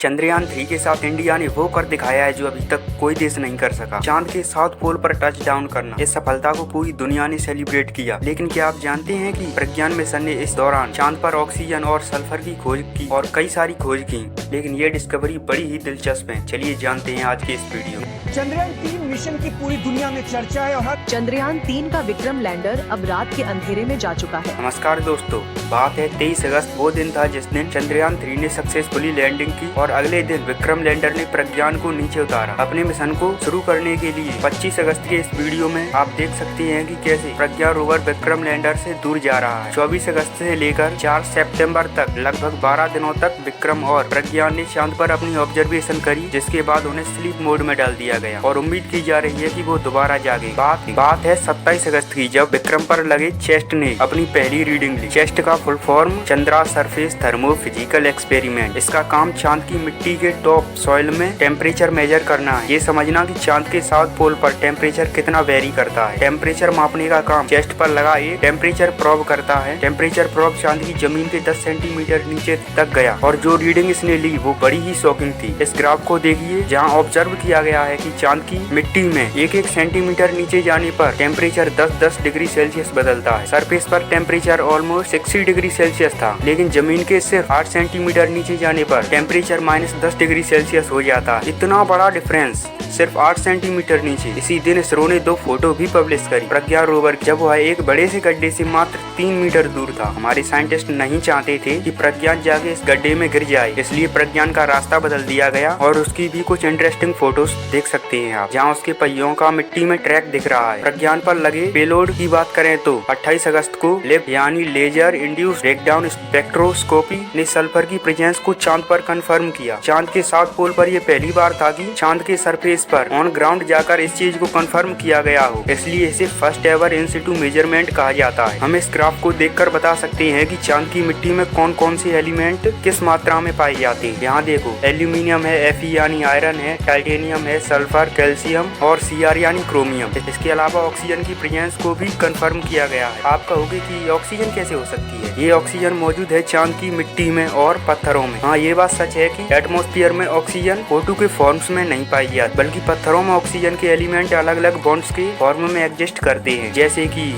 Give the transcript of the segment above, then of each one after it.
चंद्रयान 3 के साथ इंडिया ने वो कर दिखाया है जो अभी तक कोई देश नहीं कर सका। चांद के साउथ पोल पर टच डाउन करना। इस सफलता को पूरी दुनिया ने सेलिब्रेट किया। लेकिन क्या आप जानते हैं कि प्रज्ञान मिशन ने इस दौरान चांद पर ऑक्सीजन और सल्फर की खोज की और कई सारी खोज की। लेकिन ये डिस्कवरी बड़ी ही दिलचस्प है। चलिए जानते हैं आज के इस वीडियो में। चंद्रयान 3 मिशन की पूरी दुनिया में चर्चा है और चंद्रयान 3 का विक्रम लैंडर अब रात के अंधेरे में जा चुका है। नमस्कार दोस्तों, बात है 23 अगस्त। वो दिन था जिस दिन चंद्रयान 3 ने सक्सेसफुली लैंडिंग की और अगले दिन विक्रम लैंडर ने प्रज्ञान को नीचे उतारा। अपने मिशन को शुरू करने के लिए 25 अगस्त के इस वीडियो में आप देख सकते हैं कि कैसे प्रज्ञान रोवर विक्रम लैंडर से दूर जा रहा है। 24 अगस्त से लेकर 4 सितंबर तक लगभग 12 दिनों तक विक्रम और प्रज्ञान ने चांद पर अपनी ऑब्जर्वेशन करी, जिसके बाद उन्हें स्लीप मोड में डाल दिया गया और उम्मीद की जा रही है कि वो दोबारा जागे। बात है 27 अगस्त की, जब विक्रम पर लगे चेस्ट ने अपनी पहली रीडिंग ली। चेस्ट का full form Chandra surface thermo physical experiment. इसका काम चांद की मिट्टी के टॉप सॉइल में टेम्परेचर मेजर करना है। ये समझना कि चांद के साउथ पोल पर टेम्परेचर कितना वेरी करता है। टेम्परेचर मापने का काम चेस्ट पर लगा एक टेम्परेचर प्रोब करता है। टेम्परेचर प्रोब चांद की जमीन के 10 सेंटीमीटर नीचे तक गया और जो रीडिंग इसने ली वो बड़ी ही शॉकिंग थी। इस ग्राफ को देखिए, जहाँ ऑब्जर्व किया गया है कि चांद की मिट्टी में एक सेंटीमीटर नीचे जाने पर टेम्परेचर 10 डिग्री सेल्सियस बदलता है। सरफेस पर टेम्परेचर ऑलमोस्ट 60 डिग्री सेल्सियस था, लेकिन जमीन के सिर्फ 8 सेंटीमीटर नीचे जाने पर टेम्परेचर -10 डिग्री सेल्सियस हो जाता है। इतना बड़ा डिफरेंस सिर्फ 8 सेंटीमीटर नीचे। इसी दिन इसरो ने 2 फोटो भी पब्लिश करी। प्रज्ञान रोवर जब वह एक बड़े से गड्ढे से मात्र 3 मीटर दूर था। हमारे साइंटिस्ट नहीं चाहते थे कि प्रज्ञान जाके इस गड्ढे में गिर जाए, इसलिए प्रज्ञान का रास्ता बदल दिया गया और उसकी भी कुछ इंटरेस्टिंग फोटोज देख सकते हैं आप, जहाँ उसके पहियों का मिट्टी में ट्रैक दिख रहा है। प्रज्ञान पर लगे पेलोड की बात करें तो 28 अगस्त को लिप यानी लेजर इंड्यूस्ड ब्रेकडाउन स्पेक्ट्रोस्कोपी ने सल्फर की प्रेजेंस को चांद पर कंफर्म किया। चांद के साउथ पोल पर यह पहली बार था कि चांद के सरफेस पर ऑन ग्राउंड जाकर इस चीज को कंफर्म किया गया हो, इसलिए इसे first ever in Situ measurement कहा जाता है। हम इस ग्राफ को देखकर बता सकते हैं कि चांद की मिट्टी में कौन कौन से एलिमेंट किस मात्रा में पाए जाते हैं। यहाँ देखो, एल्यूमिनियम है, Fe यानी आयरन है, टाइटेनियम है, सल्फर, कैल्शियम और Cr यानी क्रोमियम। इसके अलावा ऑक्सीजन की प्रेजेंस को भी कंफर्म किया गया है। आप कहोगे कि ऑक्सीजन कैसे हो सकती है? ये ऑक्सीजन मौजूद है चांद की मिट्टी में और पत्थरों में। हाँ, ये बात सच है कि एटमॉस्फेयर में ऑक्सीजन O2 के फॉर्म्स में नहीं पाई जाती, बल्कि पत्थरों में ऑक्सीजन के एलिमेंट अलग अलग बॉन्ड्स के फॉर्म में एग्जिस्ट करते हैं, जैसे कि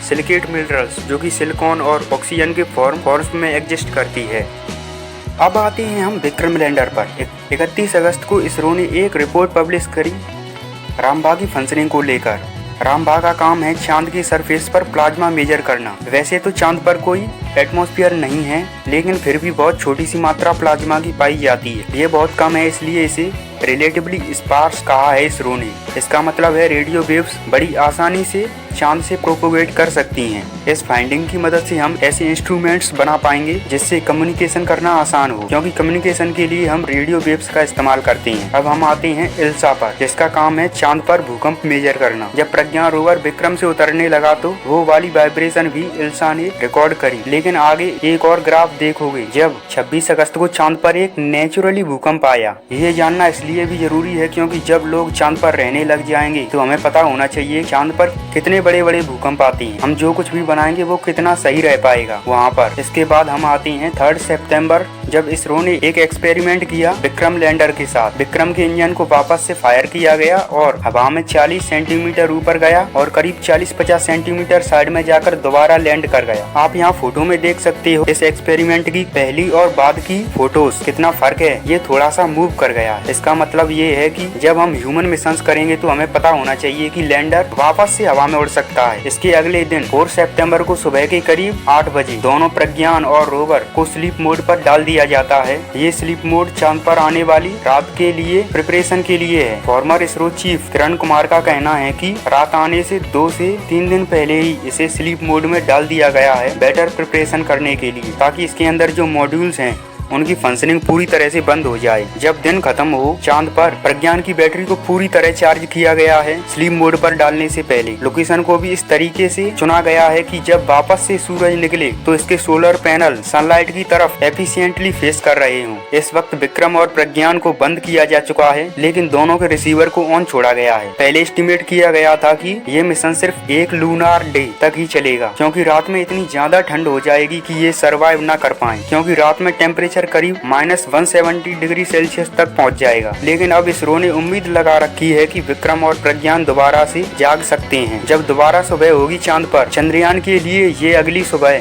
सिलिकेट मिनरल्स जो कि सिलिकॉन और ऑक्सीजन के फॉर्म्स में एग्जिस्ट करती है। अब आते हैं हम विक्रम लैंडर पर। 31 अगस्त को इसरो ने एक रिपोर्ट पब्लिश करी रामबा की फंक्शनिंग को लेकर। रामबा का काम है चांद की सरफेस पर प्लाज्मा मेजर करना। वैसे तो चांद पर कोई एटमॉस्फेयर नहीं है, लेकिन फिर भी बहुत छोटी सी मात्रा प्लाज्मा की पाई जाती है। ये बहुत कम है, इसलिए इसे रिलेटिवली स्पार्स कहा है इसरो ने। इसका मतलब है रेडियो वेव्स बड़ी आसानी से चांद से प्रोपोगेट कर सकती हैं। इस फाइंडिंग की मदद से हम ऐसे इंस्ट्रूमेंट्स बना पाएंगे जिससे कम्युनिकेशन करना आसान हो, क्योंकि कम्युनिकेशन के लिए हम रेडियो वेव्स का इस्तेमाल करते हैं। अब हम आते हैं इल्सा पर, जिसका काम है चांद पर भूकंप मेजर करना। जब प्रज्ञान रोवर विक्रम से उतरने लगा तो वो वाली वाइब्रेशन भी इल्सा ने रिकॉर्ड करी। लेकिन आगे एक और ग्राफ देखोगे, जब 26 अगस्त को चांद पर एक नेचुरली भूकंप आया। यह जानना इसलिए भी जरूरी है क्योंकि जब लोग चांद पर रहने लग जाएंगे तो हमें पता होना चाहिए चांद पर कितने बड़े बड़े भूकंप आते हैं। हम जो कुछ भी बनाएंगे वो कितना सही रह पाएगा वहाँ पर। इसके बाद हम आते हैं 3 सितंबर, जब इसरो ने एक एक्सपेरिमेंट किया विक्रम लैंडर के साथ। विक्रम के इंजन को वापस से फायर किया गया और हवा में 40 सेंटीमीटर ऊपर गया और करीब 40-50 सेंटीमीटर साइड में जाकर दोबारा लैंड कर गया। आप यहाँ फोटो में देख सकते हो इस एक्सपेरिमेंट की पहली और बाद की फोटोज कितना फर्क है। ये थोड़ा सा मूव कर गया है। इसका मतलब ये है कि जब हम ह्यूमन मिशन करेंगे तो हमें पता होना चाहिए कि लैंडर वापस से हवा में उड़ सकता है। इसके अगले दिन 4 सितंबर को सुबह के करीब 8 बजे दोनों प्रज्ञान और रोवर को स्लीप मोड पर डाल दिया जाता है। ये स्लीप मोड चांद पर आने वाली रात के लिए प्रिपरेशन के लिए है। फॉर्मर इसरो चीफ किरण कुमार का कहना है कि रात आने से 2 से 3 दिन पहले ही इसे स्लीप मोड में डाल दिया गया है, बेटर प्रिपरेशन करने के लिए, ताकि इसके अंदर जो मॉड्यूल्स हैं उनकी फंक्शनिंग पूरी तरह से बंद हो जाए। जब दिन खत्म हो, चांद पर प्रज्ञान की बैटरी को पूरी तरह चार्ज किया गया है स्लीप मोड पर डालने से पहले। लोकेशन को भी इस तरीके से चुना गया है कि जब वापस से सूरज निकले तो इसके सोलर पैनल सनलाइट की तरफ एफिशिएंटली फेस कर रहे हों। इस वक्त विक्रम और प्रज्ञान को बंद किया जा चुका है, लेकिन दोनों के रिसीवर को ऑन छोड़ा गया है। पहले एस्टिमेट किया गया था कि ये मिशन सिर्फ 1 लूनार डे तक ही चलेगा, क्योंकि रात में इतनी ज्यादा ठंड हो जाएगी कि ये सर्वाइव न कर पाए, क्योंकि रात में टेम्परेचर टेम्परेचर करीब -170 डिग्री सेल्सियस तक पहुंच जाएगा। लेकिन अब इसरो ने उम्मीद लगा रखी है कि विक्रम और प्रज्ञान दोबारा से जाग सकते हैं। जब दोबारा सुबह होगी चांद पर चंद्रयान के लिए ये अगली सुबह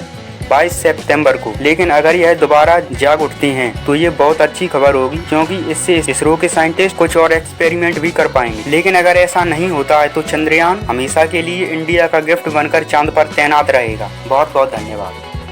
22 सितंबर को। लेकिन अगर यह दोबारा जाग उठते हैं तो ये बहुत अच्छी खबर होगी, क्योंकि इससे इसरो के साइंटिस्ट कुछ और एक्सपेरिमेंट भी कर पाएंगे। लेकिन अगर ऐसा नहीं होता है तो चंद्रयान हमेशा के लिए इंडिया का गिफ्ट बनकर चांद पर तैनात रहेगा। बहुत बहुत धन्यवाद।